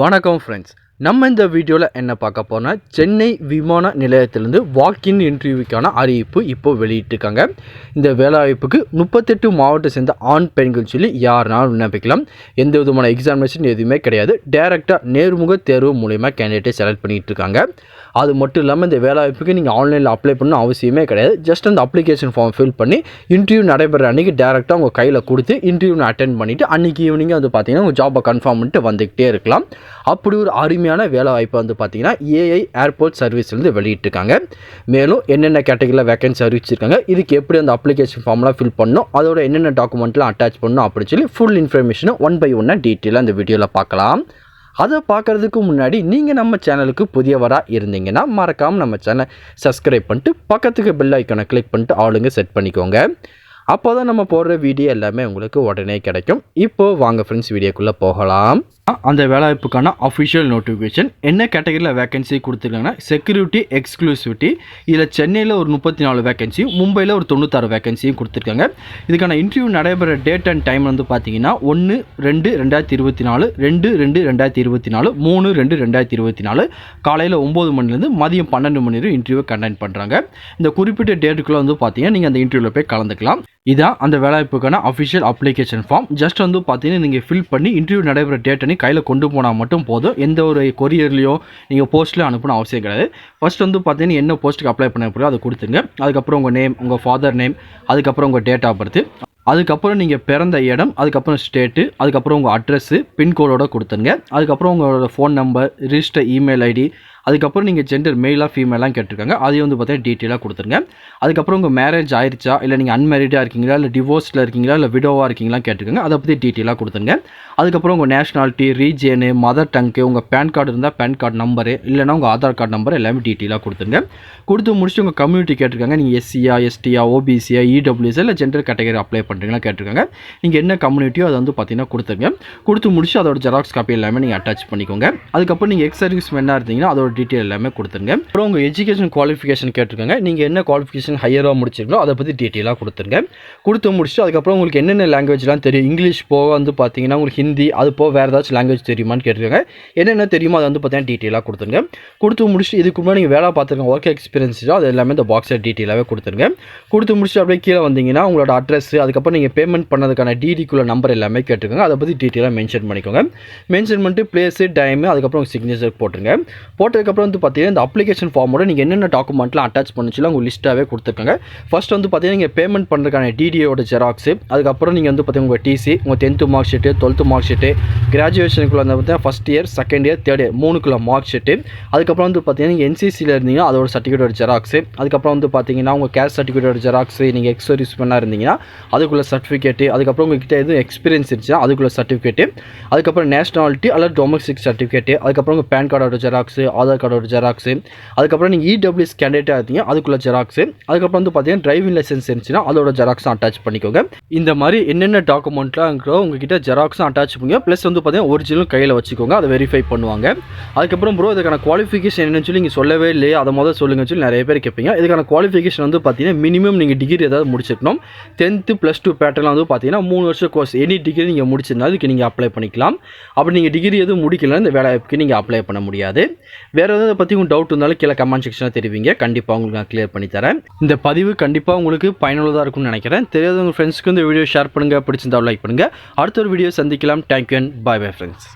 வணக்கம் ஃப்ரெண்ட்ஸ், நம்ம இந்த வீடியோவில் என்ன பார்க்க போனால் சென்னை விமான நிலையத்திலிருந்து வாக்கின் இன்டர்வியூக்கான அறிவிப்பு இப்போ வெளியிட்டிருக்காங்க. இந்த வேலைவாய்ப்புக்கு 38 மாவட்டத்தை சேர்ந்த ஆண் பெண்கள் சொல்லி யாருனாலும் விண்ணப்பிக்கலாம். எந்த விதமான எக்ஸாமினேஷன் எதுவுமே கிடையாது. டைரெக்டாக நேர்முக தேர்வு மூலயமா கேண்டிடேட்டை செலக்ட் பண்ணிகிட்டு இருக்காங்க. அது மட்டும் இல்லாமல் இந்த வேலைவாய்ப்புக்கு நீங்கள் ஆன்லைனில் அப்ளை பண்ணணும் அவசியமே கிடையாது. ஜஸ்ட் அந்த அப்ளிகேஷன் ஃபார்ம் ஃபில் பண்ணி இன்டர்வியூ நடைபெற அன்றைக்கி டேரெக்டாக உங்கள் கையில் கொடுத்து இன்டர்வியூ அட்டென்ட் பண்ணிவிட்டு அன்றைக்கி ஈவினிங் வந்து பார்த்தீங்கன்னா உங்கள் ஜாப்பை கன்ஃபார்ம் பண்ணிட்டு வந்துக்கிட்டே இருக்கலாம். அப்படி ஒரு அருமையான வேலைவாய்ப்பு வந்து பார்த்தீங்கன்னா ஏஐ ஏர்போர்ட் சர்வீஸ்லேருந்து வெளியிட்டிருக்காங்க. மேலும் என்னென்ன கேட்டகரியில் வேகன்சி அறிவிச்சிருக்காங்க, இதுக்கு எப்படி அந்த அப்ளிகேஷன் ஃபார்ம்லாம் ஃபில் பண்ணணும், அதோட என்னென்ன டாக்குமெண்ட்லாம் அட்டாச் பண்ணணும் அப்படின்னு சொல்லி ஃபுல் இன்ஃபர்மேஷனை ஒன் பை ஒன்னாக டீட்டெயிலாக இந்த வீடியோவில் பார்க்கலாம். அதை பார்க்குறதுக்கு முன்னாடி நீங்கள் நம்ம சேனலுக்கு புதியவராக இருந்தீங்கன்னா மறக்காமல் நம்ம சேனலை சப்ஸ்கிரைப் பண்ணிட்டு பக்கத்துக்கு பெல் ஐக்கானை கிளிக் பண்ணிட்டு ஆளுங்க செட் பண்ணிக்கோங்க. அப்போ தான் நம்ம போடுற வீடியோ எல்லாமே உங்களுக்கு உடனே கிடைக்கும். இப்போது வாங்க ஃப்ரெண்ட்ஸ் வீடியோக்குள்ளே போகலாம். அந்த வேலைவாய்ப்புக்கான அஃபிஷியல் நோட்டிஃபிகேஷன் என்ன கேட்டகரியில் வேகன்சி கொடுத்துருக்காங்கன்னா செக்யூரிட்டி எக்ஸ்க்ளூசிவிட்டி. இதில் சென்னையில் ஒரு 34 வேகன்சியும் மும்பையில் ஒரு 96 வேகன்சியும் கொடுத்துருக்காங்க. இதுக்கான இன்டர்வியூ நடைபெற டேட் அண்ட் டைம் வந்து பார்த்தீங்கன்னா 1/2/2024, 2/2/2024, 3/2/2024 காலையில் 9 மணிலேருந்து மதியம் 12 மணி வரை இன்டர்வியூ கண்டக்ட் பண்ணுறாங்க. இந்த குறிப்பிட்ட டேட்டுக்குள்ளே வந்து பார்த்தீங்கன்னா நீங்கள் அந்த இன்டர்வியூவில் போய் கலந்துக்கலாம். இதான் அந்த வேலைவாய்ப்புக்கான அஃபிஷியல் அப்ளிகேஷன் ஃபார்ம். ஜஸ்ட் வந்து பார்த்தீங்கன்னா நீங்கள் ஃபில் பண்ணி இன்டர்வியூ நடைபெற டேட் அன்னி கையில் கொண்டு போனால் மட்டும் போதும். எந்த ஒரு கொரியர்லையோ நீங்கள் போஸ்ட்லையோ அனுப்பணும் அவசியம் கிடையாது. ஃபஸ்ட் வந்து பார்த்தீங்கன்னா என்ன போஸ்ட்டுக்கு அப்ளை பண்ண போகிறோம் அதை கொடுத்துங்க. அதுக்கப்புறம் உங்கள் நேம், உங்கள் ஃபாதர் நேம், அதுக்கப்புறம் உங்கள் டேட் ஆஃப் பர்த், அதுக்கப்புறம் நீங்கள் பிறந்த இடம், அதுக்கப்புறம் ஸ்டேட்டு, அதுக்கப்புறம் உங்கள் அட்ரஸ்ஸு பின்கோடோடு கொடுத்துருங்க. அதுக்கப்புறம் உங்களோட phone number, register email ID, அதுக்கப்புறம் நீங்கள் ஜெண்டர் மெயிலாக ஃபீமேலாக கேட்டிருக்காங்க, அதையும் வந்து பார்த்தீங்கன்னா டீட்டெயிலாக கொடுத்துருங்க. அதுக்கப்புறம் உங்கள் மேரேஜ் ஆயிடுச்சா, இல்லை நீங்கள் அன்மேரிடாக இருக்கீங்களா, இல்லை டிவோர்ஸில் இருக்கீங்களா, இல்லை விடோவாக இருக்கீங்களா கேட்டிருக்காங்க, அதை பற்றி டீட்டெயிலாக கொடுத்துருங்க. அதுக்கப்புறம் உங்கள் நேஷனாலிட்டி, ரீஜியனு, மதர் டங்கு, உங்கள் பேன் கார்டு இருந்தால் பேன் கார்டு நம்பரு, இல்லைனா உங்கள் ஆதார் கார்டு நம்பர் எல்லாமே டீட்டெயிலாக கொடுத்துருங்க. கொடுத்து முடிச்சுட்டு உங்கள் கம்யூனிட்டி கேட்டிருக்காங்க, நீங்கள் எஸ்சியா, எஸ்டியா, ஓபிசியா, இடபிள்யூஎஸ் இல்லை ஜெண்டர் கேட்டகரி அப்ளை பண்ணுறீங்களா கேட்டிருக்காங்க. நீங்கள் என்ன கம்யூனிட்டியோ அதை வந்து பார்த்தீங்கன்னா கொடுத்துருங்க. கொடுத்து முடிச்சு அதோட ஜெராக்ஸ் காப்பி எல்லாமே நீங்கள் அட்டாச் பண்ணிக்கோங்க. அதுக்கப்புறம் நீங்கள் எக்ஸ் சர்வீஸ் மேனாக இருந்தீங்கன்னா அதோட டீட்டெயில் எல்லாமே கொடுத்துருங்க. அப்புறம் உங்கள் எஜுகேஷன் குவாலிஃபிகேஷன் கேட்டிருக்காங்க, நீங்கள் என்ன குவாலிஃபிகேஷன் ஹையராக முடிச்சிருக்கோ அதை பற்றி டீட்டெயிலாக கொடுத்துருங்க. கொடுத்து முடிச்சுட்டு அதுக்கப்புறம் உங்களுக்கு என்னென்ன லாங்குவேஜ்லாம் தெரியும், இங்கிலீஷ் போக வந்து பார்த்தீங்கன்னா உங்களுக்கு ஹிந்தி, அது போக வேறு ஏதாச்சும் லாங்குவேஜ் தெரியுமான்னு கேட்டிருக்காங்க. என்னென்ன தெரியுமோ அதை வந்து பார்த்தீங்கன்னா டீட்டெயிலாக கொடுத்துருங்க. கொடுத்து முடிச்சுட்டு இதுக்கு முன்னாடி நீங்கள் வேலை பார்த்துருக்க ஒர்க் எக்ஸ்பீரியன்ஸோ அது எல்லாமே இந்த பாக்ஸில் டீட்டெயிலாகவே கொடுத்துருங்க. கொடுத்து முடிச்சுட்டு அப்படியே கீழே வந்தீங்கன்னா உங்களோட அட்ரஸ், அதுக்கப்புறம் நீங்கள் பேமெண்ட் பண்ணதுக்கான டிடிக்குள்ள நம்பர் எல்லாமே கேட்டிருக்காங்க, அதை பற்றி டீட்டெயிலாக மென்ஷன் பண்ணிக்கோங்க. மென்ஷன் பண்ணிட்டு பிளேஸு, டைமு, அதுக்கப்புறம் சிக்னேச்சர் போட்டுருங்க. போட்டதுக்கப்புறம் வந்து பார்த்தீங்கன்னா இந்த அப்ளிகேஷன் ஃபார்மோட நீங்கள் என்னென்ன டாக்குமெண்ட்லாம் அட்டாச் பண்ணிச்சுலாம் உங்கள் லிஸ்ட்டாகவே கொடுத்துருக்காங்க. ஃபஸ்ட் வந்து பார்த்தீங்கன்னா நீங்கள் பேமெண்ட் பண்ணுறதுக்கான டிடியோட ஜெராக்ஸு, அதுக்கப்புறம் நீங்கள் வந்து பார்த்தீங்கன்னா உங்கள் டிசி, உங்கள் 10th mark sheet, 12th mark sheet, கிராஜுவேஷனுக்குள்ள வந்து பார்த்தீங்கன்னா first year, second year, third year 3க்குள்ள மார்க் ஷீட்டு, அதுக்கப்புறம் வந்து பார்த்தீங்கன்னா என்சிசியில் இருந்தீங்கன்னா அதோட சர்டிஃபிகேட்டோட ஜெராக்ஸு, அதுக்கப்புறம் வந்து பார்த்தீங்கன்னா உங்கள் கேஸ்ட் சர்டிஃபிகேட்டோட ஜெராக்ஸு, நீங்கள் எக்ஸ் சர்வீஸ் பண்ணால் இருந்தீங்கன்னா அதுக்குள்ள சர்டிஃபிகேட்டு, அதுக்கப்புறம் உங்கள்கிட்ட எதுவும் எக்ஸ்பீரியன்ஸ் இருந்துச்சுன்னா அதுக்குள்ள சர்டிஃபிகேட்டு, அதுக்கப்புறம் நேஷனாலிட்டி அல்லது டொமஸ்டிக் சர்டிஃபிகேட்டு, அதுக்கப்புறம் உங்கள் பேன் கார்டோட ஜெராக்ஸு, ஆதார் கார்டோட ஜெராக்ஸு, அதுக்கப்புறம் நீங்கள் இடபிள்யூஎஸ் கேண்டிடேட்டாக இருந்தீங்க அதுக்குள்ள ஜெராக்ஸு, அதுக்கப்புறம் வந்து பார்த்தீங்கன்னா டிரைவிங் லைசன்ஸ் இருந்துச்சுன்னா அதோட ஜெராக்ஸும் அட்டாச் பண்ணிக்கோங்க. இந்த மாதிரி என்னென்ன டாக்குமெண்ட்லாம் இருக்கிறோ உங்ககிட்ட ஜெராக்ஸும் அட்டாச் பண்ணுங்க. ப்ளஸ் வந்து பார்த்தீங்கன்னா ஒரிஜினல் கையில் வச்சுக்கோங்க, அதை வெரிஃபை பண்ணுவாங்க. அதுக்கப்புறம் ப்ரோ இதுக்கான குவாலிஃபிகேஷன் என்னன்னு சொல்லி நீங்கள் சொல்லவே இல்லையே, அதை முதல் சொல்லுங்கன்னு சொல்லி நிறைய பேர் கேட்பீங்க. இதுக்கான குவாலிஃபிகேஷன் வந்து பார்த்தீங்கன்னா மினிமம் நீங்கள் டிகிரி ஏதாவது முடிச்சிருக்கணும். 10th +2 பேட்டர்லாம் வந்து பார்த்தீங்கன்னா 3 வருஷம் கோர்ஸ், எனி டிகிரி நீங்கள் முடிச்சிருந்தா அதுக்கு நீங்கள் அப்ளை பண்ணிக்கலாம். அப்படி நீங்கள் டிகிரி எதுவும் முடிக்கலன்னா இந்த வேலைக்கு நீங்கள் அப்ளை பண்ண முடியாது. வேறு எதாவது பற்றி உங்களுக்கு டவுட் இருந்தாலும் கீழே கமெண்ட் செக்ஷனில் தெரிவிங்க, கண்டிப்பாக உங்களுக்கு நான் கிளியர் பண்ணி தரேன். இந்த பதிவு கண்டிப்பாக உங்களுக்கு பயனுள்ளதாக இருக்கும்னு நினைக்கிறேன். தெரியாத உங்கள் ஃப்ரெண்ட்ஸ்க்கு இந்த வீடியோ ஷேர் பண்ணுங்கள், பிடிச்சிருந்தா லைக் பண்ணுங்கள். அடுத்த ஒரு வீடியோ சந்திக்கலாம். Thank you and bye bye friends.